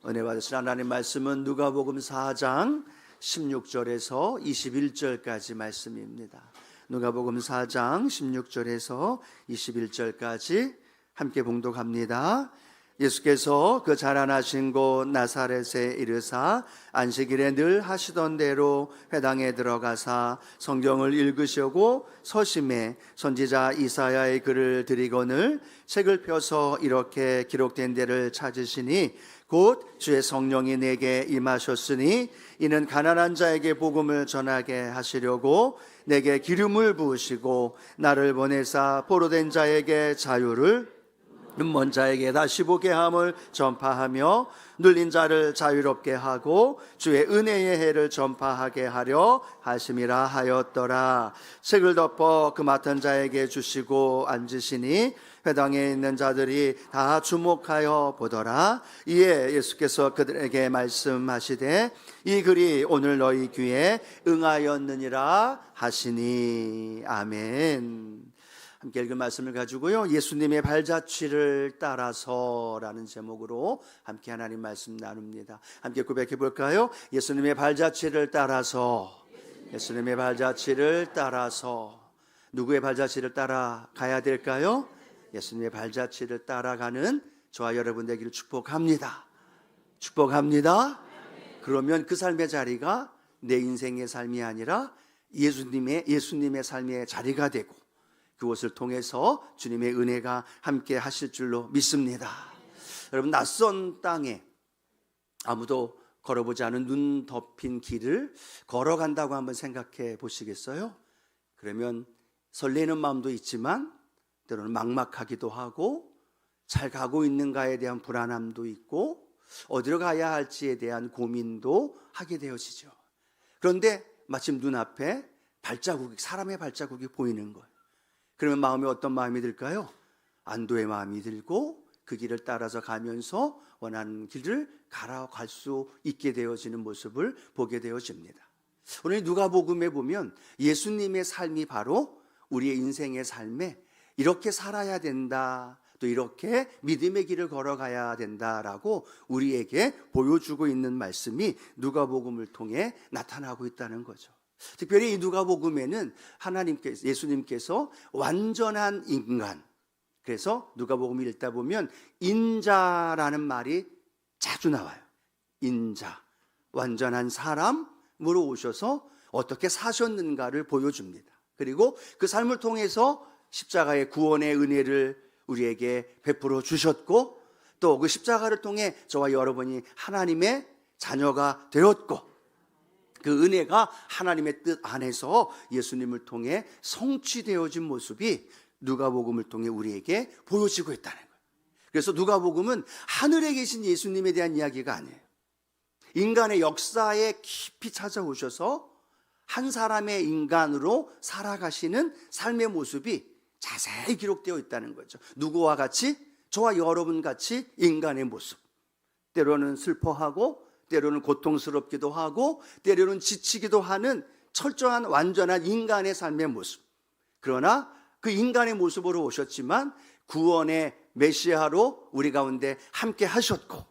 은혜 받으신 하나님 말씀은 누가복음 4장 16절에서 21절까지 말씀입니다. 누가복음 4장 16절에서 21절까지 함께 봉독합니다. 예수께서 그 자라나신 곳 나사렛에 이르사 안식일에 늘 하시던 대로 회당에 들어가사 성경을 읽으시고 서심해 선지자 이사야의 글을 들이거늘 책을 펴서 이렇게 기록된 데를 찾으시니 곧 주의 성령이 내게 임하셨으니 이는 가난한 자에게 복음을 전하게 하시려고 내게 기름을 부으시고 나를 보내사 포로된 자에게 자유를 눈먼 자에게 다시 보게 함을 전파하며 눌린 자를 자유롭게 하고 주의 은혜의 해를 전파하게 하려 하심이라 하였더라. 책을 덮어 그 맡은 자에게 주시고 앉으시니 회당에 있는 자들이 다 주목하여 보더라. 이에 예수께서 그들에게 말씀하시되 이 글이 오늘 너희 귀에 응하였느니라 하시니. 아멘. 함께 읽은 말씀을 가지고요, 예수님의 발자취를 따라서라는 제목으로 함께 하나님 말씀 나눕니다. 함께 고백해 볼까요? 예수님의 발자취를 따라서, 예수님의 발자취를 따라서. 누구의 발자취를 따라가야 될까요? 예수님의 발자취를 따라가는 저와 여러분 되기를 축복합니다. 축복합니다. 그러면 그 삶의 자리가 내 인생의 삶이 아니라 예수님의 삶의 자리가 되고 그것을 통해서 주님의 은혜가 함께 하실 줄로 믿습니다. 여러분, 낯선 땅에 아무도 걸어보지 않은 눈 덮인 길을 걸어간다고 한번 생각해 보시겠어요? 그러면 설레는 마음도 있지만 때로는 막막하기도 하고 잘 가고 있는가에 대한 불안함도 있고 어디로 가야 할지에 대한 고민도 하게 되어지죠. 그런데 마침 눈앞에 사람의 발자국이 보이는 거예요. 그러면 마음에 어떤 마음이 들까요? 안도의 마음이 들고 그 길을 따라서 가면서 원하는 길을 갈 수 있게 되어지는 모습을 보게 되어집니다. 오늘 누가복음에 보면 예수님의 삶이 바로 우리의 인생의 삶에 이렇게 살아야 된다, 또 이렇게 믿음의 길을 걸어가야 된다라고 우리에게 보여주고 있는 말씀이 누가복음을 통해 나타나고 있다는 거죠. 특별히 이 누가복음에는 예수님께서 완전한 인간, 그래서 누가복음을 읽다 보면 인자라는 말이 자주 나와요. 인자, 완전한 사람으로 오셔서 어떻게 사셨는가를 보여줍니다. 그리고 그 삶을 통해서 십자가의 구원의 은혜를 우리에게 베풀어 주셨고, 또 그 십자가를 통해 저와 여러분이 하나님의 자녀가 되었고, 그 은혜가 하나님의 뜻 안에서 예수님을 통해 성취되어진 모습이 누가복음을 통해 우리에게 보여지고 있다는 거예요. 그래서 누가복음은 하늘에 계신 예수님에 대한 이야기가 아니에요. 인간의 역사에 깊이 찾아오셔서 한 사람의 인간으로 살아가시는 삶의 모습이 자세히 기록되어 있다는 거죠. 누구와 같이? 저와 여러분 같이 인간의 모습. 때로는 슬퍼하고 때로는 고통스럽기도 하고 때로는 지치기도 하는 철저한 완전한 인간의 삶의 모습. 그러나 그 인간의 모습으로 오셨지만 구원의 메시아로 우리 가운데 함께 하셨고,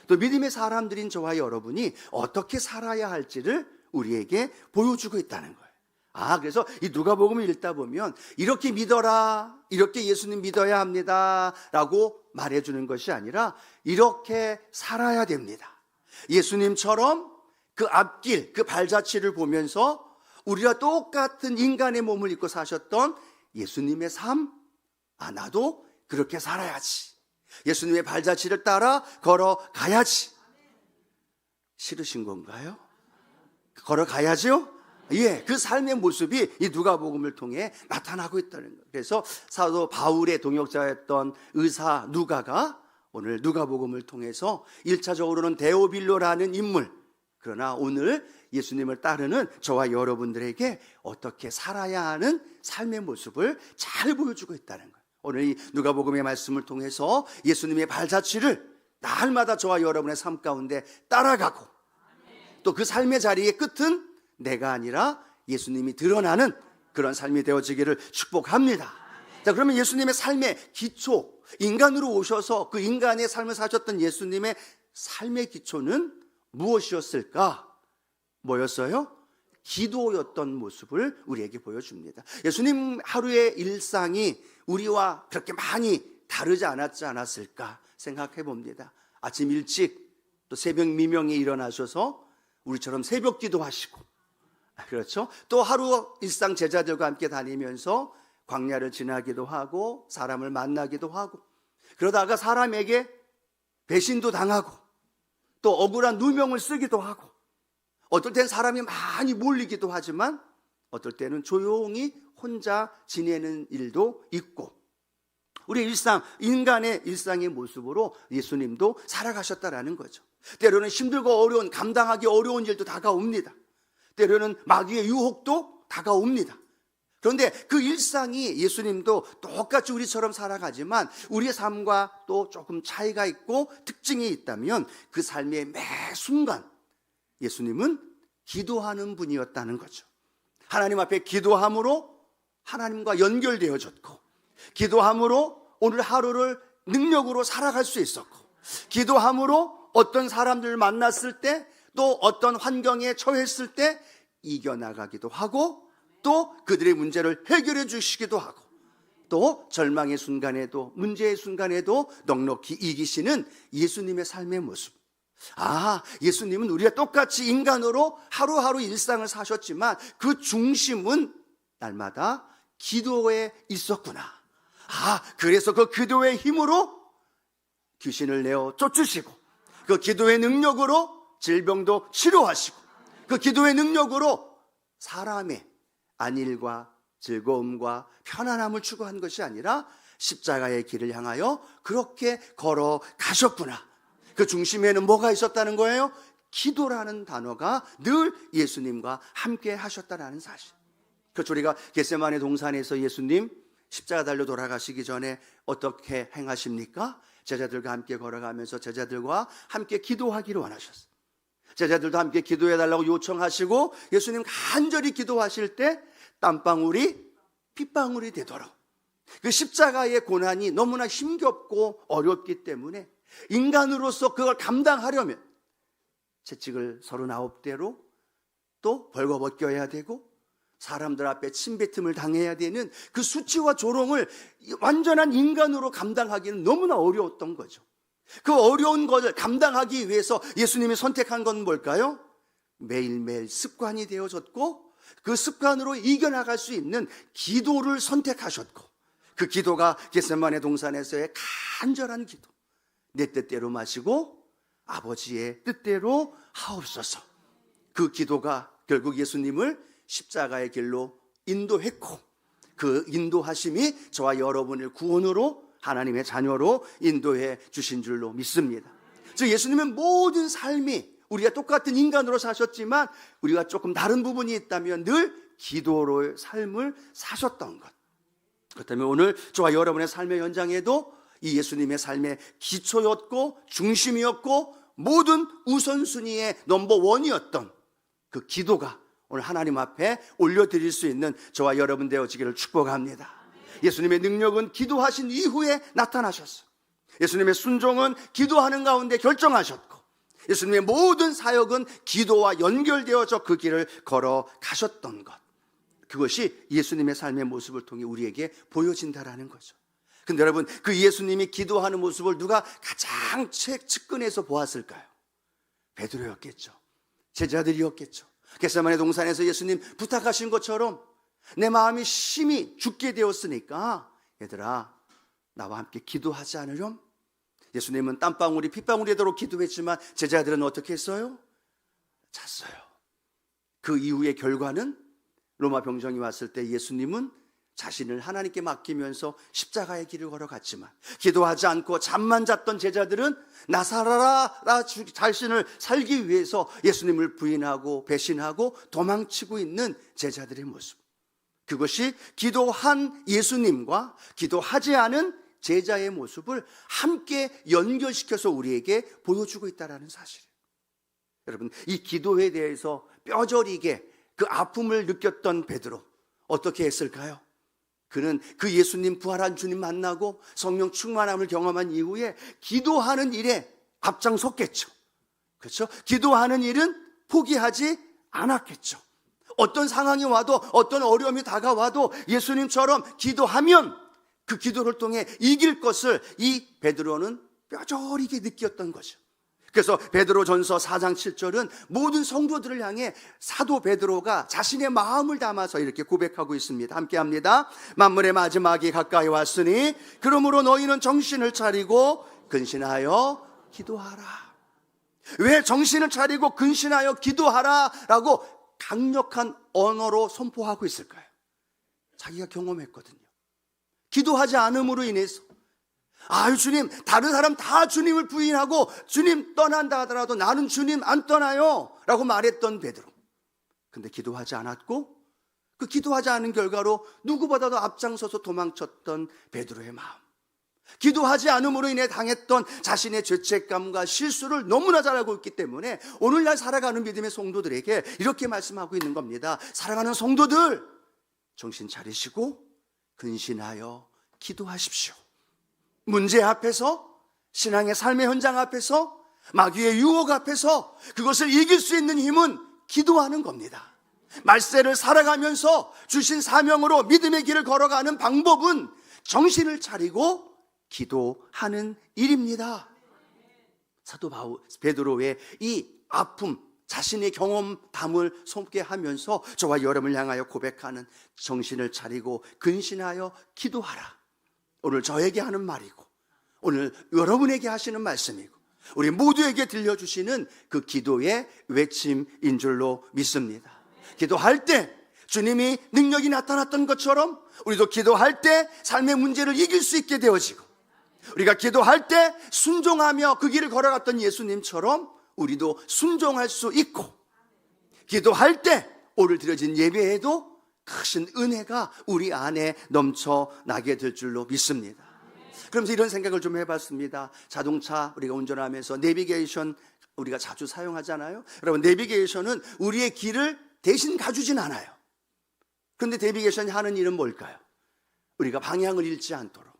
또 믿음의 사람들인 저와 여러분이 어떻게 살아야 할지를 우리에게 보여주고 있다는 거예요. 그래서 이 누가복음을 읽다 보면 이렇게 믿어라, 이렇게 예수님 믿어야 합니다 라고 말해주는 것이 아니라 이렇게 살아야 됩니다. 예수님처럼 그 앞길, 그 발자취를 보면서 우리와 똑같은 인간의 몸을 입고 사셨던 예수님의 삶, 나도 그렇게 살아야지. 예수님의 발자취를 따라 걸어가야지. 싫으신 건가요? 걸어가야죠? 예, 그 삶의 모습이 이 누가복음을 통해 나타나고 있다는 거예요. 그래서 사도 바울의 동역자였던 의사 누가가 오늘 누가복음을 통해서 1차적으로는 데오빌로라는 인물, 그러나 오늘 예수님을 따르는 저와 여러분들에게 어떻게 살아야 하는 삶의 모습을 잘 보여주고 있다는 거예요. 오늘 이 누가복음의 말씀을 통해서 예수님의 발자취를 날마다 저와 여러분의 삶 가운데 따라가고, 또 그 삶의 자리의 끝은 내가 아니라 예수님이 드러나는 그런 삶이 되어지기를 축복합니다. 자, 그러면 예수님의 삶의 기초, 인간으로 오셔서 그 인간의 삶을 사셨던 예수님의 삶의 기초는 무엇이었을까? 뭐였어요? 기도였던 모습을 우리에게 보여줍니다. 예수님 하루의 일상이 우리와 그렇게 많이 다르지 않았을까 생각해 봅니다. 아침 일찍 또 새벽 미명에 일어나셔서 우리처럼 새벽 기도하시고, 그렇죠? 또 하루 일상 제자들과 함께 다니면서 광야를 지나기도 하고 사람을 만나기도 하고, 그러다가 사람에게 배신도 당하고 또 억울한 누명을 쓰기도 하고, 어떨 때는 사람이 많이 몰리기도 하지만 어떨 때는 조용히 혼자 지내는 일도 있고, 우리 일상, 인간의 일상의 모습으로 예수님도 살아가셨다라는 거죠. 때로는 힘들고 어려운, 감당하기 어려운 일도 다가옵니다. 때로는 마귀의 유혹도 다가옵니다. 그런데 그 일상이 예수님도 똑같이 우리처럼 살아가지만 우리의 삶과 또 조금 차이가 있고 특징이 있다면 그 삶의 매 순간 예수님은 기도하는 분이었다는 거죠. 하나님 앞에 기도함으로 하나님과 연결되어졌고, 기도함으로 오늘 하루를 능력으로 살아갈 수 있었고, 기도함으로 어떤 사람들을 만났을 때 또 어떤 환경에 처했을 때 이겨나가기도 하고, 또 그들의 문제를 해결해 주시기도 하고, 또 절망의 순간에도 문제의 순간에도 넉넉히 이기시는 예수님의 삶의 모습. 예수님은 우리가 똑같이 인간으로 하루하루 일상을 사셨지만 그 중심은 날마다 기도에 있었구나. 그래서 그 기도의 힘으로 귀신을 내어 쫓으시고, 그 기도의 능력으로 질병도 치료하시고, 그 기도의 능력으로 사람의 안일과 즐거움과 편안함을 추구한 것이 아니라 십자가의 길을 향하여 그렇게 걸어가셨구나. 그 중심에는 뭐가 있었다는 거예요? 기도라는 단어가 늘 예수님과 함께 하셨다는 사실. 그렇죠. 우리가 겟세마네 동산에서 예수님 십자가 달려 돌아가시기 전에 어떻게 행하십니까? 제자들과 함께 걸어가면서 제자들과 함께 기도하기를 원하셨어요. 제자들도 함께 기도해달라고 요청하시고, 예수님 간절히 기도하실 때 땀방울이 핏방울이 되도록, 그 십자가의 고난이 너무나 힘겹고 어렵기 때문에 인간으로서 그걸 감당하려면 채찍을 39대로 또 벌거벗겨야 되고 사람들 앞에 침뱉음을 당해야 되는 그 수치와 조롱을 완전한 인간으로 감당하기는 너무나 어려웠던 거죠. 그 어려운 것을 감당하기 위해서 예수님이 선택한 건 뭘까요? 매일매일 습관이 되어졌고, 그 습관으로 이겨나갈 수 있는 기도를 선택하셨고, 그 기도가 겟세마네 동산에서의 간절한 기도, 내 뜻대로 마시고 아버지의 뜻대로 하옵소서. 그 기도가 결국 예수님을 십자가의 길로 인도했고, 그 인도하심이 저와 여러분을 구원으로 하나님의 자녀로 인도해 주신 줄로 믿습니다. 즉 예수님은 모든 삶이 우리가 똑같은 인간으로 사셨지만 우리가 조금 다른 부분이 있다면 늘 기도로의 삶을 사셨던 것. 그렇다면 오늘 저와 여러분의 삶의 현장에도 이 예수님의 삶의 기초였고 중심이었고 모든 우선순위의 넘버원이었던 그 기도가 오늘 하나님 앞에 올려드릴 수 있는 저와 여러분 되어지기를 축복합니다. 예수님의 능력은 기도하신 이후에 나타나셨어요. 예수님의 순종은 기도하는 가운데 결정하셨고, 예수님의 모든 사역은 기도와 연결되어져 그 길을 걸어가셨던 것, 그것이 예수님의 삶의 모습을 통해 우리에게 보여진다라는 거죠. 근데 여러분, 그 예수님이 기도하는 모습을 누가 가장 측근에서 보았을까요? 베드로였겠죠. 제자들이었겠죠. 겟세마네 동산에서 예수님 부탁하신 것처럼 내 마음이 심히 죽게 되었으니까 얘들아 나와 함께 기도하지 않으렴? 예수님은 땀방울이 핏방울이 되도록 기도했지만 제자들은 어떻게 했어요? 잤어요. 그 이후의 결과는 로마 병정이 왔을 때 예수님은 자신을 하나님께 맡기면서 십자가의 길을 걸어갔지만, 기도하지 않고 잠만 잤던 제자들은 나 살아라 자신을 살기 위해서 예수님을 부인하고 배신하고 도망치고 있는 제자들의 모습, 그것이 기도한 예수님과 기도하지 않은 제자의 모습을 함께 연결시켜서 우리에게 보여주고 있다는 사실이에요. 여러분, 이 기도에 대해서 뼈저리게 그 아픔을 느꼈던 베드로 어떻게 했을까요? 그는 그 예수님 부활한 주님 만나고 성령 충만함을 경험한 이후에 기도하는 일에 앞장섰겠죠. 그렇죠? 기도하는 일은 포기하지 않았겠죠. 어떤 상황이 와도 어떤 어려움이 다가와도 예수님처럼 기도하면 그 기도를 통해 이길 것을 이 베드로는 뼈저리게 느꼈던 거죠. 그래서 베드로전서 4장 7절은 모든 성도들을 향해 사도 베드로가 자신의 마음을 담아서 이렇게 고백하고 있습니다. 함께 합니다. 만물의 마지막이 가까이 왔으니 그러므로 너희는 정신을 차리고 근신하여 기도하라. 왜 정신을 차리고 근신하여 기도하라 라고 강력한 언어로 선포하고 있을까요? 자기가 경험했거든요. 기도하지 않음으로 인해서 아유 주님, 다른 사람 다 주님을 부인하고 주님 떠난다 하더라도 나는 주님 안 떠나요 라고 말했던 베드로. 근데 기도하지 않았고 그 기도하지 않은 결과로 누구보다도 앞장서서 도망쳤던 베드로의 마음, 기도하지 않음으로 인해 당했던 자신의 죄책감과 실수를 너무나 잘 알고 있기 때문에 오늘날 살아가는 믿음의 성도들에게 이렇게 말씀하고 있는 겁니다. 사랑하는 성도들, 정신 차리시고 근신하여 기도하십시오. 문제 앞에서, 신앙의 삶의 현장 앞에서, 마귀의 유혹 앞에서 그것을 이길 수 있는 힘은 기도하는 겁니다. 말세를 살아가면서 주신 사명으로 믿음의 길을 걸어가는 방법은 정신을 차리고 기도하는 일입니다. 사도 베드로의 이 아픔, 자신의 경험담을 소개하면서 저와 여러분을 향하여 고백하는 정신을 차리고 근신하여 기도하라. 오늘 저에게 하는 말이고 오늘 여러분에게 하시는 말씀이고 우리 모두에게 들려주시는 그 기도의 외침인 줄로 믿습니다. 기도할 때 주님이 능력이 나타났던 것처럼 우리도 기도할 때 삶의 문제를 이길 수 있게 되어지고, 우리가 기도할 때 순종하며 그 길을 걸어갔던 예수님처럼 우리도 순종할 수 있고, 기도할 때 오늘 드려진 예배에도 크신 은혜가 우리 안에 넘쳐나게 될 줄로 믿습니다. 그러면서 이런 생각을 좀 해봤습니다. 자동차 우리가 운전하면서 내비게이션 우리가 자주 사용하잖아요. 여러분, 내비게이션은 우리의 길을 대신 가주진 않아요. 그런데 내비게이션이 하는 일은 뭘까요? 우리가 방향을 잃지 않도록,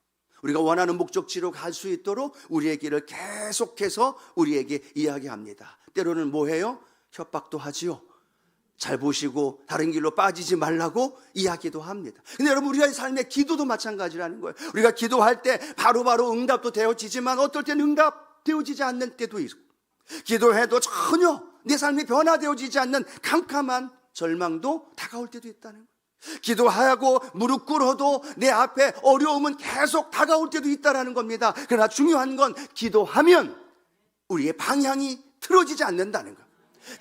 우리가 원하는 목적지로 갈 수 있도록 우리의 길을 계속해서 우리에게 이야기합니다. 때로는 뭐해요? 협박도 하지요. 잘 보시고 다른 길로 빠지지 말라고 이야기도 합니다. 근데 여러분, 우리의 삶의 기도도 마찬가지라는 거예요. 우리가 기도할 때 바로바로 응답도 되어지지만 어떨 때는 응답되어지지 않는 때도 있고, 기도해도 전혀 내 삶이 변화되어지지 않는 캄캄한 절망도 다가올 때도 있다는 거예요. 기도하고 무릎 꿇어도 내 앞에 어려움은 계속 다가올 때도 있다는 겁니다. 그러나 중요한 건 기도하면 우리의 방향이 틀어지지 않는다는 거예요.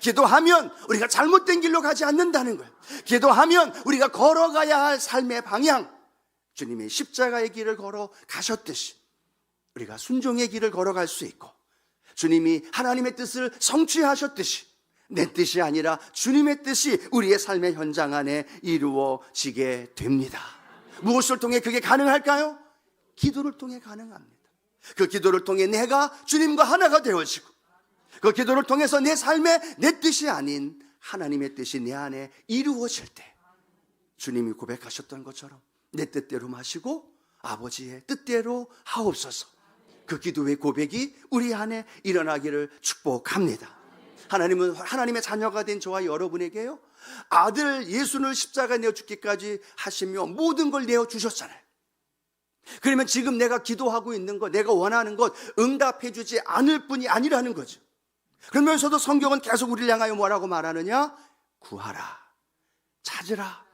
기도하면 우리가 잘못된 길로 가지 않는다는 거예요. 기도하면 우리가 걸어가야 할 삶의 방향, 주님의 십자가의 길을 걸어 가셨듯이 우리가 순종의 길을 걸어갈 수 있고, 주님이 하나님의 뜻을 성취하셨듯이 내 뜻이 아니라 주님의 뜻이 우리의 삶의 현장 안에 이루어지게 됩니다. 무엇을 통해 그게 가능할까요? 기도를 통해 가능합니다. 그 기도를 통해 내가 주님과 하나가 되어지고, 그 기도를 통해서 내 삶에 내 뜻이 아닌 하나님의 뜻이 내 안에 이루어질 때 주님이 고백하셨던 것처럼 내 뜻대로 마시고 아버지의 뜻대로 하옵소서, 그 기도의 고백이 우리 안에 일어나기를 축복합니다. 하나님은 하나님의 자녀가 된 저와 여러분에게요, 아들 예수를 십자가에 내어 죽기까지 하시며 모든 걸 내어 주셨잖아요. 그러면 지금 내가 기도하고 있는 것, 내가 원하는 것 응답해 주지 않을 뿐이 아니라는 거죠. 그러면서도 성경은 계속 우리를 향하여 뭐라고 말하느냐? 구하라, 찾으라,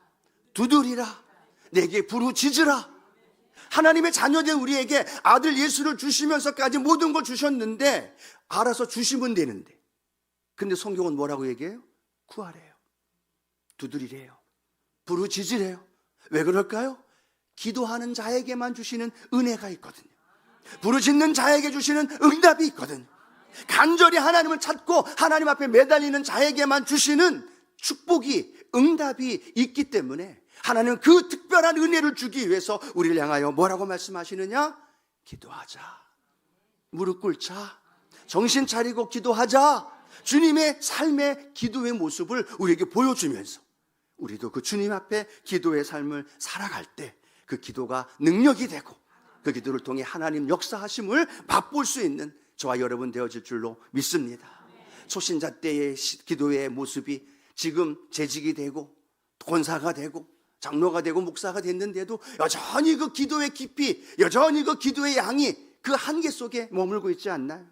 두드리라, 내게 부르짖으라. 하나님의 자녀된 우리에게 아들 예수를 주시면서까지 모든 걸 주셨는데 알아서 주시면 되는데, 근데 성경은 뭐라고 얘기해요? 구하래요, 두드리래요, 부르짖으래요. 왜 그럴까요? 기도하는 자에게만 주시는 은혜가 있거든요. 부르짖는 자에게 주시는 응답이 있거든요. 간절히 하나님을 찾고 하나님 앞에 매달리는 자에게만 주시는 축복이, 응답이 있기 때문에 하나님은 그 특별한 은혜를 주기 위해서 우리를 향하여 뭐라고 말씀하시느냐? 기도하자, 무릎 꿇자, 정신 차리고 기도하자. 주님의 삶의 기도의 모습을 우리에게 보여주면서 우리도 그 주님 앞에 기도의 삶을 살아갈 때 그 기도가 능력이 되고 그 기도를 통해 하나님 역사하심을 맛볼 수 있는 저와 여러분 되어질 줄로 믿습니다. 초신자 때의 기도의 모습이 지금 재직이 되고 권사가 되고 장로가 되고 목사가 됐는데도 여전히 그 기도의 깊이, 여전히 그 기도의 양이 그 한계 속에 머물고 있지 않나요?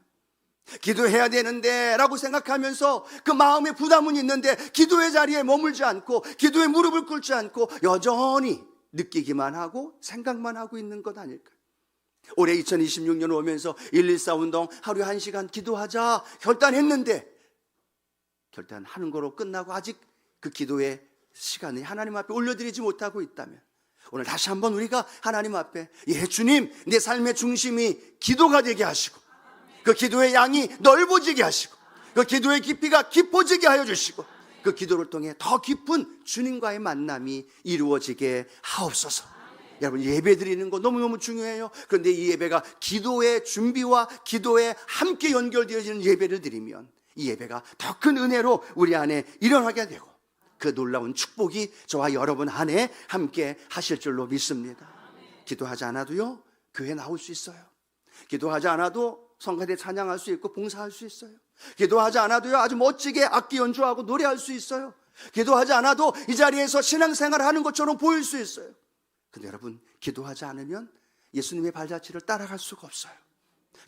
기도해야 되는데 라고 생각하면서 그 마음의 부담은 있는데 기도의 자리에 머물지 않고 기도의 무릎을 꿇지 않고 여전히 느끼기만 하고 생각만 하고 있는 것 아닐까요? 올해 2026년 오면서 114 운동 하루에 1시간 기도하자 결단했는데 결단하는 거로 끝나고 아직 그 기도의 시간을 하나님 앞에 올려드리지 못하고 있다면 오늘 다시 한번 우리가 하나님 앞에 주님, 내 삶의 중심이 기도가 되게 하시고 그 기도의 양이 넓어지게 하시고 그 기도의 깊이가 깊어지게 하여 주시고 그 기도를 통해 더 깊은 주님과의 만남이 이루어지게 하옵소서. 여러분, 예배 드리는 거 너무너무 중요해요. 그런데 이 예배가 기도의 준비와 기도에 함께 연결되어지는 예배를 드리면 이 예배가 더 큰 은혜로 우리 안에 일어나게 되고 그 놀라운 축복이 저와 여러분 안에 함께 하실 줄로 믿습니다. 기도하지 않아도요, 교회 나올 수 있어요. 기도하지 않아도 성가대 찬양할 수 있고 봉사할 수 있어요. 기도하지 않아도요, 아주 멋지게 악기 연주하고 노래할 수 있어요. 기도하지 않아도 이 자리에서 신앙생활을 하는 것처럼 보일 수 있어요. 근데 여러분, 기도하지 않으면 예수님의 발자취를 따라갈 수가 없어요.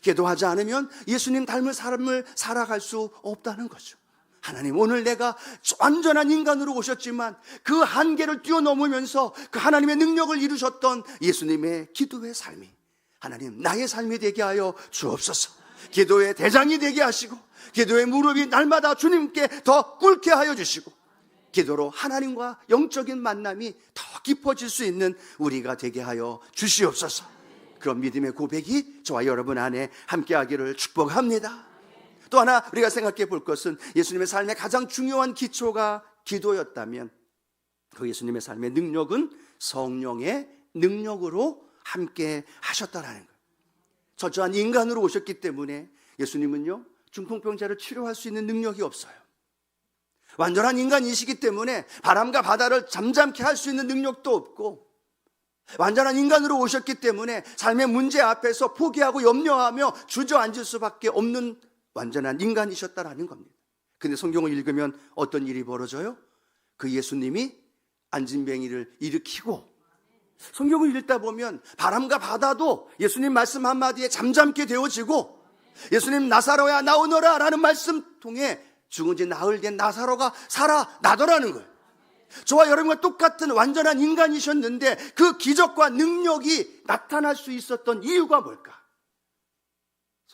기도하지 않으면 예수님 닮은 삶을 살아갈 수 없다는 거죠. 하나님, 오늘 내가 완전한 인간으로 오셨지만 그 한계를 뛰어넘으면서 그 하나님의 능력을 이루셨던 예수님의 기도의 삶이 하나님, 나의 삶이 되게 하여 주옵소서. 기도의 대장이 되게 하시고 기도의 무릎이 날마다 주님께 더 꿇게 하여 주시고 기도로 하나님과 영적인 만남이 더 깊어질 수 있는 우리가 되게 하여 주시옵소서. 그런 믿음의 고백이 저와 여러분 안에 함께하기를 축복합니다. 또 하나 우리가 생각해 볼 것은 예수님의 삶의 가장 중요한 기초가 기도였다면 그 예수님의 삶의 능력은 성령의 능력으로 함께 하셨다라는 거예요. 저주한 인간으로 오셨기 때문에 예수님은요, 중풍병자를 치료할 수 있는 능력이 없어요. 완전한 인간이시기 때문에 바람과 바다를 잠잠케 할 수 있는 능력도 없고 완전한 인간으로 오셨기 때문에 삶의 문제 앞에서 포기하고 염려하며 주저앉을 수밖에 없는 완전한 인간이셨다라는 겁니다. 근데 성경을 읽으면 어떤 일이 벌어져요? 그 예수님이 안진뱅이를 일으키고 성경을 읽다 보면 바람과 바다도 예수님 말씀 한마디에 잠잠게 되어지고 예수님 나사로야 나오너라 라는 말씀 통해 죽은 지 나흘 된 나사로가 살아나더라는 거예요. 저와 여러분과 똑같은 완전한 인간이셨는데 그 기적과 능력이 나타날 수 있었던 이유가 뭘까?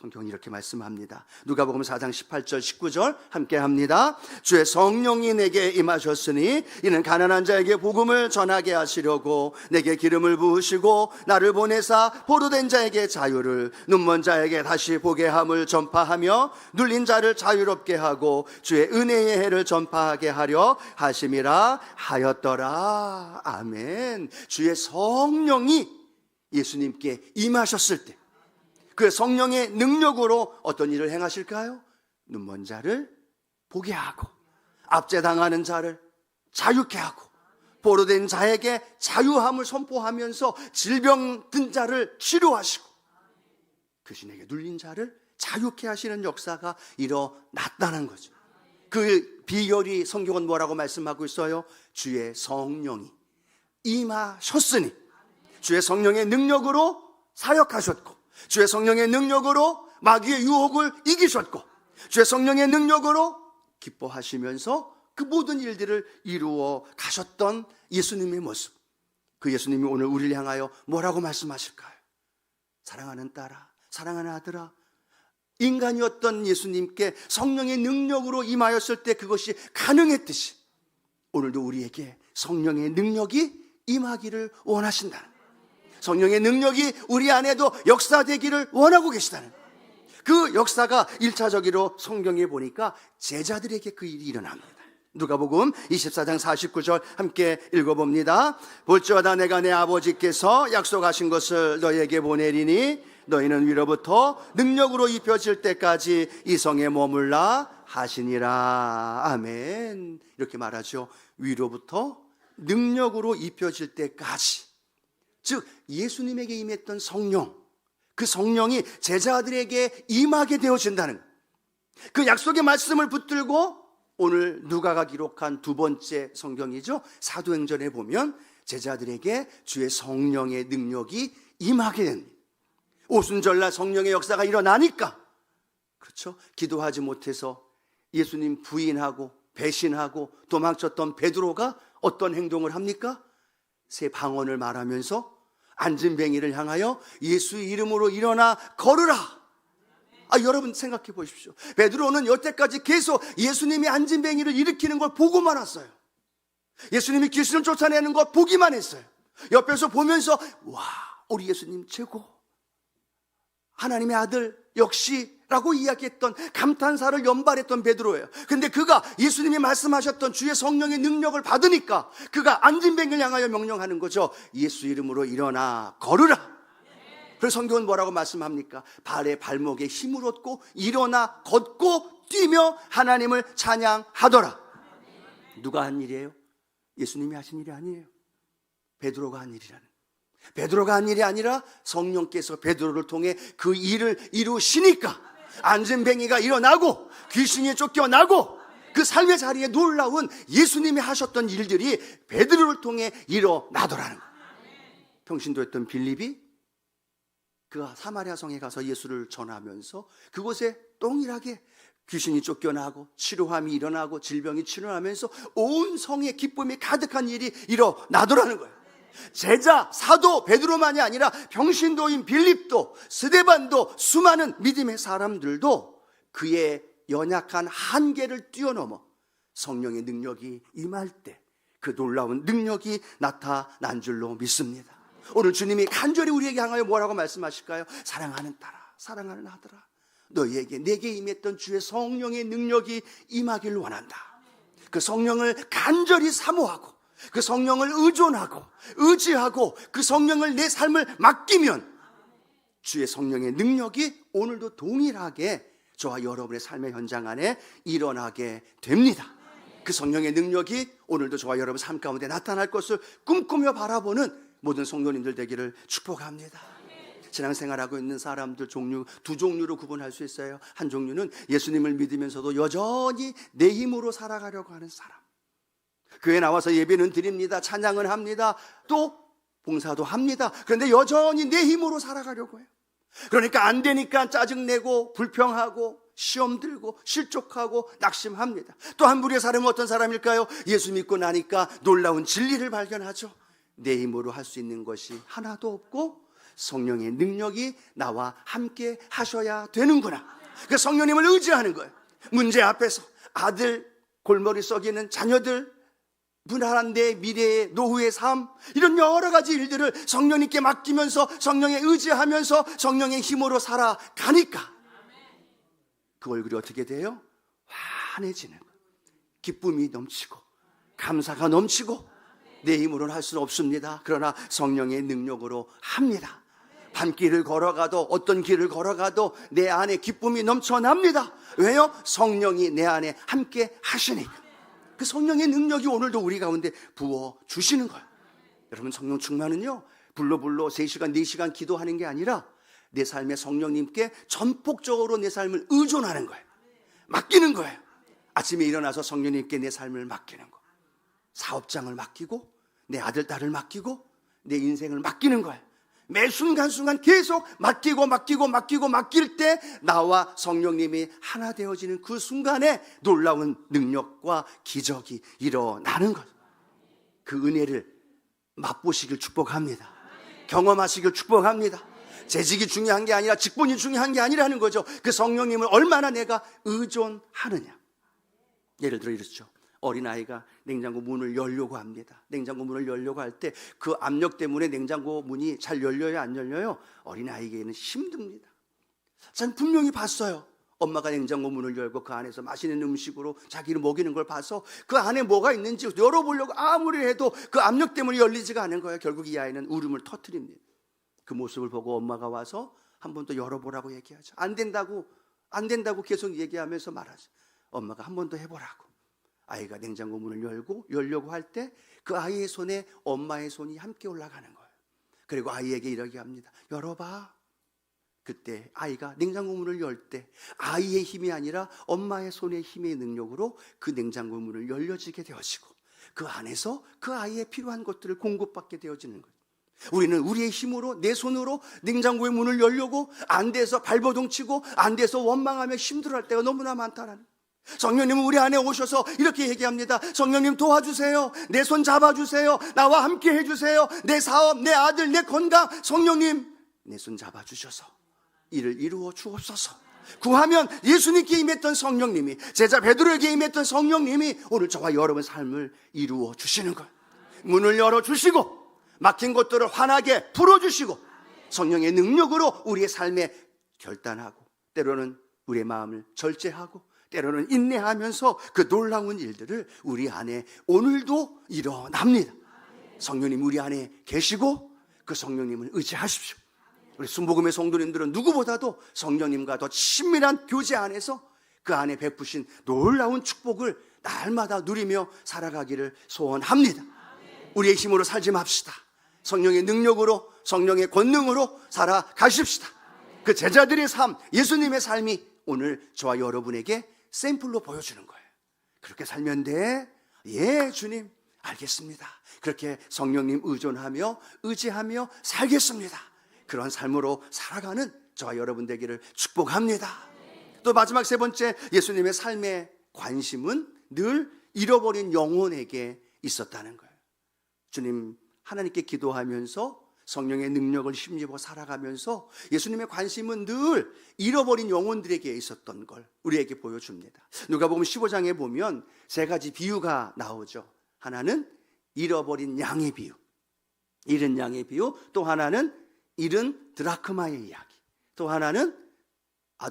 성경은 이렇게 말씀합니다. 누가복음 4장 18절 19절 함께 합니다. 주의 성령이 내게 임하셨으니 이는 가난한 자에게 복음을 전하게 하시려고 내게 기름을 부으시고 나를 보내사 포로된 자에게 자유를, 눈먼 자에게 다시 보게 함을 전파하며 눌린 자를 자유롭게 하고 주의 은혜의 해를 전파하게 하려 하심이라 하였더라. 아멘. 주의 성령이 예수님께 임하셨을 때 그 성령의 능력으로 어떤 일을 행하실까요? 눈먼 자를 보게 하고 압제당하는 자를 자유케 하고 포로된 자에게 자유함을 선포하면서 질병 든 자를 치료하시고 귀신에게 눌린 자를 자유케 하시는 역사가 일어났다는 거죠. 그 비결이 성경은 뭐라고 말씀하고 있어요? 주의 성령이 임하셨으니 주의 성령의 능력으로 사역하셨고 주의 성령의 능력으로 마귀의 유혹을 이기셨고 주의 성령의 능력으로 기뻐하시면서 그 모든 일들을 이루어 가셨던 예수님의 모습, 그 예수님이 오늘 우리를 향하여 뭐라고 말씀하실까요? 사랑하는 딸아, 사랑하는 아들아, 인간이었던 예수님께 성령의 능력으로 임하였을 때 그것이 가능했듯이 오늘도 우리에게 성령의 능력이 임하기를 원하신다는, 성령의 능력이 우리 안에도 역사되기를 원하고 계시다는, 그 역사가 1차적으로 성경에 보니까 제자들에게 그 일이 일어납니다. 누가복음 24장 49절 함께 읽어봅니다. 볼지어다 내가 내 아버지께서 약속하신 것을 너희에게 보내리니 너희는 위로부터 능력으로 입혀질 때까지 이 성에 머물라 하시니라. 아멘. 이렇게 말하죠. 위로부터 능력으로 입혀질 때까지, 즉 예수님에게 임했던 성령, 그 성령이 제자들에게 임하게 되어진다는 거예요. 그 약속의 말씀을 붙들고 오늘 누가가 기록한 두 번째 성경이죠. 사도행전에 보면 제자들에게 주의 성령의 능력이 임하게 됩니다. 오순절날 성령의 역사가 일어나니까, 그렇죠? 기도하지 못해서 예수님 부인하고 배신하고 도망쳤던 베드로가 어떤 행동을 합니까? 새 방언을 말하면서 안진뱅이를 향하여 예수의 이름으로 일어나 걸으라. 여러분 생각해 보십시오. 베드로는 여태까지 계속 예수님이 안진뱅이를 일으키는 걸 보고만 왔어요. 예수님이 귀신을 쫓아내는 걸 보기만 했어요. 옆에서 보면서 와, 우리 예수님 최고, 하나님의 아들 역시 라고 이야기했던, 감탄사를 연발했던 베드로예요. 근데 그가 예수님이 말씀하셨던 주의 성령의 능력을 받으니까 그가 안진뱅이를 향하여 명령하는 거죠. 예수 이름으로 일어나 걸으라. 그래서 성경은 뭐라고 말씀합니까? 발에 발목에 힘을 얻고 일어나 걷고 뛰며 하나님을 찬양하더라. 누가 한 일이에요? 예수님이 하신 일이 아니에요. 베드로가 한 일이라는. 베드로가 한 일이 아니라 성령께서 베드로를 통해 그 일을 이루시니까 안진뱅이가 일어나고 귀신이 쫓겨나고 그 삶의 자리에 놀라운 예수님이 하셨던 일들이 베드로를 통해 일어나더라는 거예요. 평신도였던 빌립이 그가 사마리아 성에 가서 예수를 전하면서 그곳에 동일하게 귀신이 쫓겨나고 치료함이 일어나고 질병이 치료하면서 온 성에 기쁨이 가득한 일이 일어나더라는 거예요. 제자, 사도 베드로만이 아니라 평신도인 빌립도, 스데반도, 수많은 믿음의 사람들도 그의 연약한 한계를 뛰어넘어 성령의 능력이 임할 때 그 놀라운 능력이 나타난 줄로 믿습니다. 오늘 주님이 간절히 우리에게 향하여 뭐라고 말씀하실까요? 사랑하는 딸아, 사랑하는 아들아, 너희에게 내게 임했던 주의 성령의 능력이 임하기를 원한다. 그 성령을 간절히 사모하고 그 성령을 의존하고 의지하고 그 성령을 내 삶을 맡기면 주의 성령의 능력이 오늘도 동일하게 저와 여러분의 삶의 현장 안에 일어나게 됩니다. 그 성령의 능력이 오늘도 저와 여러분 삶 가운데 나타날 것을 꿈꾸며 바라보는 모든 성도님들 되기를 축복합니다. 신앙생활하고 있는 사람들 두 종류로 구분할 수 있어요. 한 종류는 예수님을 믿으면서도 여전히 내 힘으로 살아가려고 하는 사람. 교회 나와서 예배는 드립니다. 찬양은 합니다. 또 봉사도 합니다. 그런데 여전히 내 힘으로 살아가려고 해요. 그러니까 안 되니까 짜증내고 불평하고 시험 들고 실족하고 낙심합니다. 또 한 부류의 사람은 어떤 사람일까요? 예수 믿고 나니까 놀라운 진리를 발견하죠. 내 힘으로 할 수 있는 것이 하나도 없고 성령의 능력이 나와 함께 하셔야 되는구나. 그 성령님을 의지하는 거예요. 문제 앞에서 아들, 골머리 썩이는 자녀들, 무난한 내 미래의 노후의 삶, 이런 여러 가지 일들을 성령님께 맡기면서 성령에 의지하면서 성령의 힘으로 살아가니까 그 얼굴이 어떻게 돼요? 환해지는 거예요. 기쁨이 넘치고 감사가 넘치고 내 힘으로는 할 수는 없습니다. 그러나 성령의 능력으로 합니다. 밤길을 걸어가도 어떤 길을 걸어가도 내 안에 기쁨이 넘쳐납니다. 왜요? 성령이 내 안에 함께 하시니까. 그 성령의 능력이 오늘도 우리 가운데 부어주시는 거예요. 여러분, 성령 충만은요, 불러 3시간 4시간 기도하는 게 아니라 내 삶에 성령님께 전폭적으로 내 삶을 의존하는 거예요. 맡기는 거예요. 아침에 일어나서 성령님께 내 삶을 맡기는 거, 사업장을 맡기고 내 아들 딸을 맡기고 내 인생을 맡기는 거예요. 매 순간순간 계속 맡길 때 나와 성령님이 하나 되어지는 그 순간에 놀라운 능력과 기적이 일어나는 거예요. 그 은혜를 맛보시길 축복합니다. 경험하시길 축복합니다. 재직이 중요한 게 아니라 직분이 중요한 게 아니라는 거죠. 그 성령님을 얼마나 내가 의존하느냐. 예를 들어 이렇죠. 어린아이가 냉장고 문을 열려고 합니다. 냉장고 문을 열려고 할 때 그 압력 때문에 냉장고 문이 잘 열려요, 안 열려요? 어린아이에게는 힘듭니다. 전 분명히 봤어요. 엄마가 냉장고 문을 열고 그 안에서 맛있는 음식으로 자기를 먹이는 걸 봐서 그 안에 뭐가 있는지 열어보려고 아무리 해도 그 압력 때문에 열리지가 않은 거예요. 결국 이 아이는 울음을 터뜨립니다. 그 모습을 보고 엄마가 와서 한 번 더 열어보라고 얘기하죠. 안 된다고 계속 얘기하면서 말하죠. 엄마가 한 번 더 해보라고. 아이가 냉장고 문을 열려고 할 때 그 아이의 손에 엄마의 손이 함께 올라가는 거예요. 그리고 아이에게 이렇게 합니다. 열어봐. 그때 아이가 냉장고 문을 열 때 아이의 힘이 아니라 엄마의 손의 힘의 능력으로 그 냉장고 문을 열려지게 되어지고 그 안에서 그 아이의 필요한 것들을 공급받게 되어지는 거예요. 우리는 우리의 힘으로 내 손으로 냉장고의 문을 열려고 안 돼서 발버둥 치고 안 돼서 원망하며 힘들어할 때가 너무나 많다라는. 성령님은 우리 안에 오셔서 이렇게 얘기합니다. 성령님 도와주세요. 내 손 잡아주세요. 나와 함께 해주세요. 내 사업, 내 아들, 내 건강, 성령님 내 손 잡아주셔서 이를 이루어 주옵소서. 구하면 예수님께 임했던 성령님이, 제자 베드로에게 임했던 성령님이 오늘 저와 여러분 삶을 이루어 주시는 거예요. 문을 열어주시고 막힌 것들을 환하게 풀어주시고 성령의 능력으로 우리의 삶에 결단하고 때로는 우리의 마음을 절제하고 때로는 인내하면서 그 놀라운 일들을 우리 안에 오늘도 일어납니다. 성령님 우리 안에 계시고 그 성령님을 의지하십시오. 우리 순복음의 성도님들은 누구보다도 성령님과 더 친밀한 교제 안에서 그 안에 베푸신 놀라운 축복을 날마다 누리며 살아가기를 소원합니다. 우리의 힘으로 살지 맙시다. 성령의 능력으로, 성령의 권능으로 살아가십시다. 그 제자들의 삶, 예수님의 삶이 오늘 저와 여러분에게 샘플로 보여주는 거예요. 그렇게 살면 돼? 예, 주님, 알겠습니다. 그렇게 성령님 의존하며 의지하며 살겠습니다. 그런 삶으로 살아가는 저와 여러분 되기를 축복합니다. 또 마지막 세 번째, 예수님의 삶의 관심은 늘 잃어버린 영혼에게 있었다는 거예요. 주님, 하나님께 기도하면서 성령의 능력을 힘입어 살아가면서 예수님의 관심은 늘 잃어버린 영혼들에게 있었던 걸 우리에게 보여줍니다. 누가복음 15장에 보면 세 가지 비유가 나오죠. 하나는 잃어버린 양의 비유, 잃은 양의 비유, 또 하나는 잃은 드라크마의 이야기, 또 하나는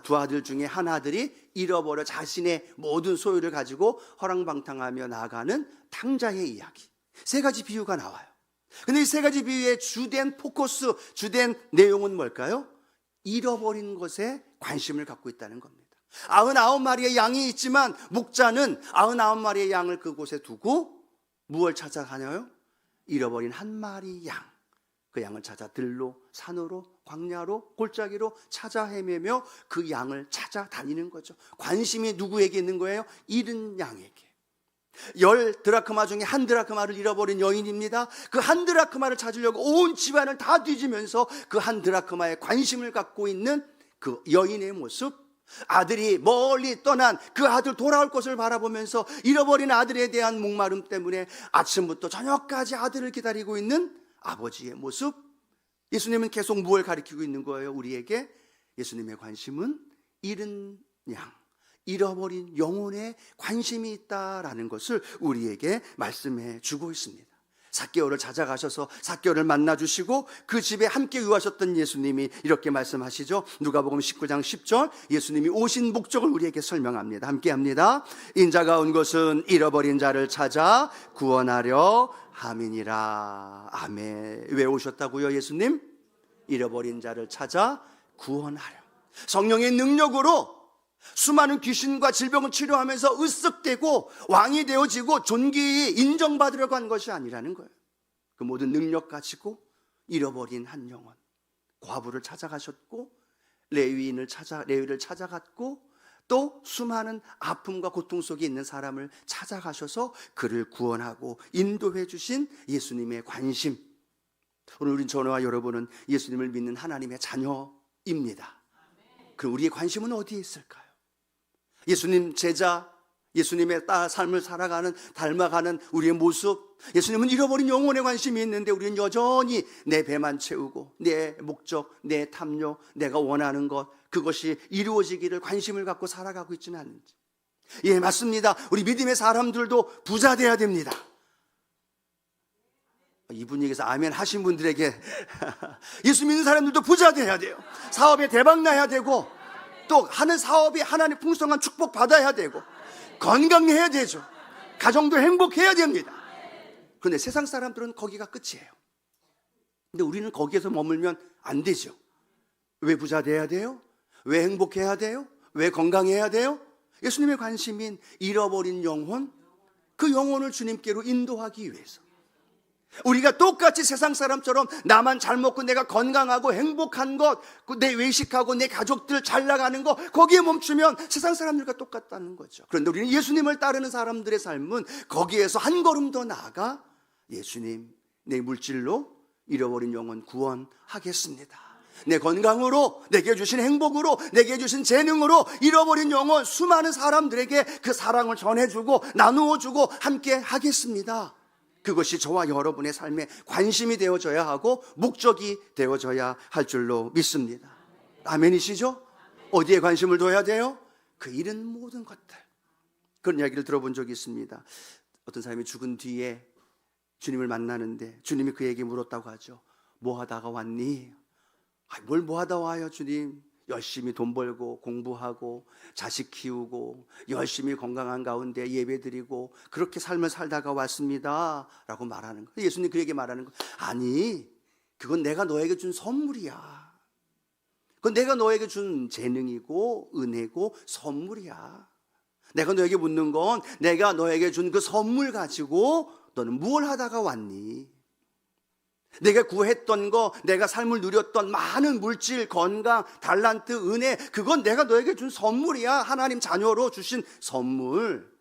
두 아들 중에 한 아들이 잃어버려 자신의 모든 소유를 가지고 허랑방탕하며 나아가는 탕자의 이야기. 세 가지 비유가 나와요. 근데 이 세 가지 비유의 주된 포커스, 주된 내용은 뭘까요? 잃어버린 것에 관심을 갖고 있다는 겁니다. 99마리의 양이 있지만 목자는 99마리의 양을 그곳에 두고 무엇을 찾아가냐요? 잃어버린 한 마리 양. 그 양을 찾아 들로, 산으로, 광야로, 골짜기로 찾아 헤매며 그 양을 찾아다니는 거죠. 관심이 누구에게 있는 거예요? 잃은 양에게. 10드라크마 중에 한 드라크마를 잃어버린 여인입니다. 그 한 드라크마를 찾으려고 온 집안을 다 뒤지면서 그 한 드라크마에 관심을 갖고 있는 그 여인의 모습, 아들이 멀리 떠난 그 아들 돌아올 것을 바라보면서 잃어버린 아들에 대한 목마름 때문에 아침부터 저녁까지 아들을 기다리고 있는 아버지의 모습. 예수님은 계속 무엇을 가리키고 있는 거예요? 우리에게 예수님의 관심은 잃은 양, 잃어버린 영혼에 관심이 있다라는 것을 우리에게 말씀해 주고 있습니다. 삭개오를 찾아가셔서 삭개오를 만나주시고 그 집에 함께 유하셨던 예수님이 이렇게 말씀하시죠. 누가복음 19장 10절, 예수님이 오신 목적을 우리에게 설명합니다. 함께 합니다. 인자가 온 것은 잃어버린 자를 찾아 구원하려 함이니라. 아멘. 왜 오셨다고요, 예수님? 잃어버린 자를 찾아 구원하려. 성령의 능력으로 수많은 귀신과 질병을 치료하면서 으쓱대고 왕이 되어지고 존귀히 인정받으려고 한 것이 아니라는 거예요. 그 모든 능력 가지고 잃어버린 한 영혼, 과부를 찾아가셨고 레위를 찾아갔고 또 수많은 아픔과 고통 속에 있는 사람을 찾아가셔서 그를 구원하고 인도해 주신 예수님의 관심. 오늘 우리 저와 여러분은 예수님을 믿는 하나님의 자녀입니다. 그럼 우리의 관심은 어디에 있을까요? 예수님 제자, 예수님의 삶을 살아가는, 닮아가는 우리의 모습. 예수님은 잃어버린 영혼에 관심이 있는데 우리는 여전히 내 배만 채우고 내 목적, 내 탐욕, 내가 원하는 것, 그것이 이루어지기를 관심을 갖고 살아가고 있지는 않는지. 예, 맞습니다. 우리 믿음의 사람들도 부자 돼야 됩니다. 이분에게서 아멘 하신 분들에게 예수 믿는 사람들도 부자 돼야 돼요. 사업에 대박 나야 되고 또 하는 사업이 하나님 풍성한 축복 받아야 되고 건강해야 되죠. 가정도 행복해야 됩니다. 그런데 세상 사람들은 거기가 끝이에요. 근데 우리는 거기에서 머물면 안 되죠. 왜 부자 돼야 돼요? 왜 행복해야 돼요? 왜 건강해야 돼요? 예수님의 관심인 잃어버린 영혼, 그 영혼을 주님께로 인도하기 위해서. 우리가 똑같이 세상 사람처럼 나만 잘 먹고 내가 건강하고 행복한 것, 내 외식하고 내 가족들 잘 나가는 거, 거기에 멈추면 세상 사람들과 똑같다는 거죠. 그런데 우리는 예수님을 따르는 사람들의 삶은 거기에서 한 걸음 더 나아가 예수님, 내 물질로 잃어버린 영혼 구원하겠습니다. 내 건강으로, 내게 주신 행복으로, 내게 주신 재능으로 잃어버린 영혼 수많은 사람들에게 그 사랑을 전해주고 나누어주고 함께 하겠습니다. 그것이 저와 여러분의 삶에 관심이 되어져야 하고 목적이 되어져야 할 줄로 믿습니다. 아멘이시죠? 어디에 관심을 둬야 돼요? 그 잃은 모든 것들. 그런 이야기를 들어본 적이 있습니다. 어떤 사람이 죽은 뒤에 주님을 만나는데 주님이 그에게 물었다고 하죠. 뭐 하다가 왔니? 뭘 뭐 하다 와요, 주님? 열심히 돈 벌고 공부하고 자식 키우고 열심히 건강한 가운데 예배드리고 그렇게 삶을 살다가 왔습니다 라고 말하는 거예요. 예수님 그에게 말하는 거예요. 아니, 그건 내가 너에게 준 선물이야. 그건 내가 너에게 준 재능이고 은혜고 선물이야. 내가 너에게 묻는 건 내가 너에게 준 그 선물 가지고 너는 무엇을 하다가 왔니? 내가 구했던 거, 내가 삶을 누렸던 많은 물질, 건강, 달란트, 은혜, 그건 내가 너에게 준 선물이야. 하나님 자녀로 주신 선물.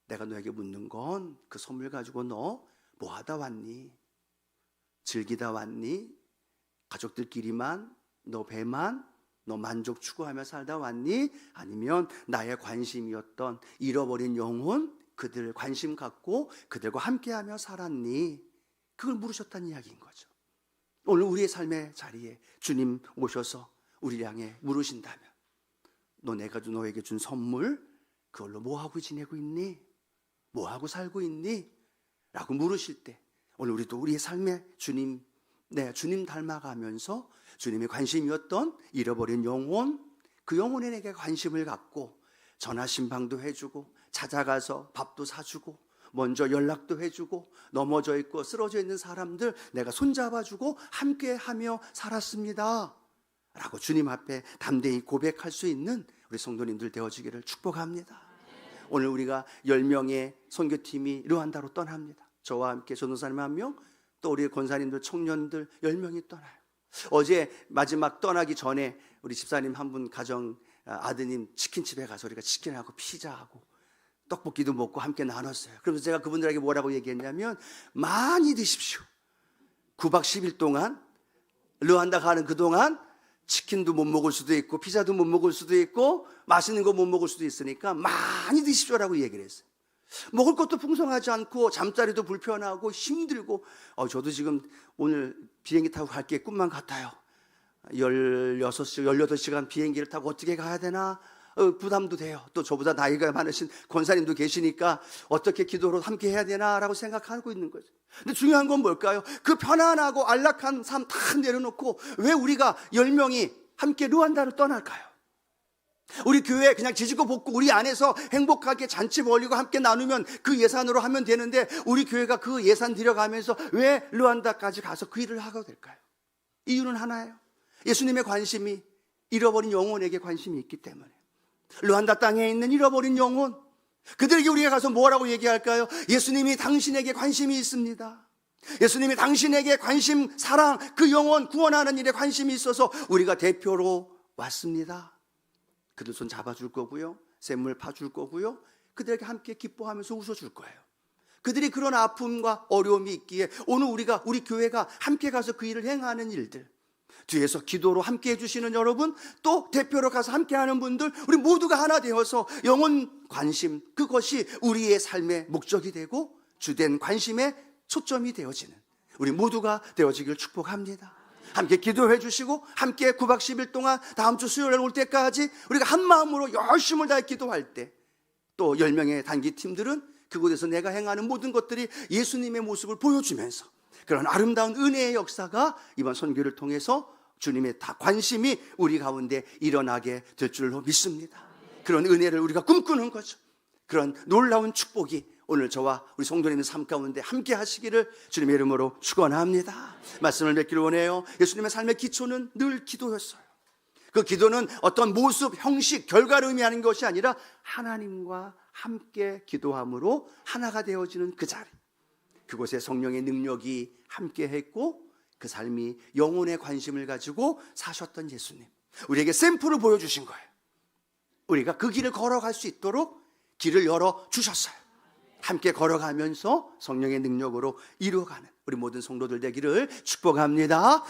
내가 너에게 묻는 건 그 선물 가지고 너 뭐 하다 왔니? 즐기다 왔니? 가족들끼리만, 너 배만, 너 만족 추구하며 살다 왔니? 아니면 나의 관심이었던 잃어버린 영혼, 그들 관심 갖고 그들과 함께하며 살았니? 그걸 물으셨다는 이야기인 거죠. 오늘 우리의 삶의 자리에 주님 오셔서 우리 향해 물으신다면 내가 너에게 준 선물 그걸로 뭐하고 지내고 있니? 뭐하고 살고 있니? 라고 물으실 때 오늘 우리도 우리의 삶에 주님 닮아가면서 주님의 관심이었던 잃어버린 영혼, 그 영혼에 내게 관심을 갖고 전화 신방도 해주고 찾아가서 밥도 사주고 먼저 연락도 해주고 넘어져 있고 쓰러져 있는 사람들 내가 손잡아주고 함께하며 살았습니다 라고 주님 앞에 담대히 고백할 수 있는 우리 성도님들 되어지기를 축복합니다. 오늘 우리가 10명의 선교팀이 르완다로 떠납니다. 저와 함께 전도사님 1명, 또 우리 권사님들 청년들 10명이 떠나요. 어제 마지막 떠나기 전에 우리 집사님 한 분 가정 아드님 치킨집에 가서 우리가 치킨하고 피자하고 떡볶이도 먹고 함께 나눴어요. 그래서 제가 그분들에게 뭐라고 얘기했냐면 많이 드십시오. 9박 10일 동안 르완다 가는 그동안 치킨도 못 먹을 수도 있고 피자도 못 먹을 수도 있고 맛있는 거 못 먹을 수도 있으니까 많이 드십시오라고 얘기를 했어요. 먹을 것도 풍성하지 않고 잠자리도 불편하고 힘들고 저도 지금 오늘 비행기 타고 갈 게 꿈만 같아요. 18시간 비행기를 타고 어떻게 가야 되나 부담도 돼요. 또 저보다 나이가 많으신 권사님도 계시니까 어떻게 기도로 함께 해야 되나라고 생각하고 있는 거죠. 근데 중요한 건 뭘까요? 그 편안하고 안락한 삶 다 내려놓고 왜 우리가 10명이 함께 르완다를 떠날까요? 우리 교회 그냥 지지고 볶고 우리 안에서 행복하게 잔치 벌리고 함께 나누면 그 예산으로 하면 되는데 우리 교회가 그 예산 들여가면서 왜 르완다까지 가서 그 일을 하게 될까요? 이유는 하나예요. 예수님의 관심이 잃어버린 영혼에게 관심이 있기 때문에. 르완다 땅에 있는 잃어버린 영혼, 그들에게 우리가 가서 뭐라고 얘기할까요? 예수님이 당신에게 관심이 있습니다. 예수님이 당신에게 관심, 사랑, 그 영혼 구원하는 일에 관심이 있어서 우리가 대표로 왔습니다. 그들 손 잡아줄 거고요, 샘물 파줄 거고요, 그들에게 함께 기뻐하면서 웃어줄 거예요. 그들이 그런 아픔과 어려움이 있기에 오늘 우리 교회가 함께 가서 그 일을 행하는 일들, 뒤에서 기도로 함께 해주시는 여러분, 또 대표로 가서 함께하는 분들, 우리 모두가 하나 되어서 영혼 관심, 그것이 우리의 삶의 목적이 되고 주된 관심의 초점이 되어지는 우리 모두가 되어지길 축복합니다. 함께 기도해 주시고 함께 9박 10일 동안 다음 주 수요일에 올 때까지 우리가 한 마음으로 열심을 다해 기도할 때 또 10명의 단기팀들은 그곳에서 내가 행하는 모든 것들이 예수님의 모습을 보여주면서 그런 아름다운 은혜의 역사가 이번 선교를 통해서 주님의 다 관심이 우리 가운데 일어나게 될 줄로 믿습니다. 그런 은혜를 우리가 꿈꾸는 거죠. 그런 놀라운 축복이 오늘 저와 우리 성도님의 삶 가운데 함께 하시기를 주님의 이름으로 축원합니다. 말씀을 맺기를 원해요. 예수님의 삶의 기초는 늘 기도였어요. 그 기도는 어떤 모습, 형식, 결과를 의미하는 것이 아니라 하나님과 함께 기도함으로 하나가 되어지는 그 자리. 그곳에 성령의 능력이 함께했고 그 삶이 영혼에 관심을 가지고 사셨던 예수님, 우리에게 샘플을 보여주신 거예요. 우리가 그 길을 걸어갈 수 있도록 길을 열어주셨어요. 함께 걸어가면서 성령의 능력으로 이루어가는 우리 모든 성도들 되기를 축복합니다.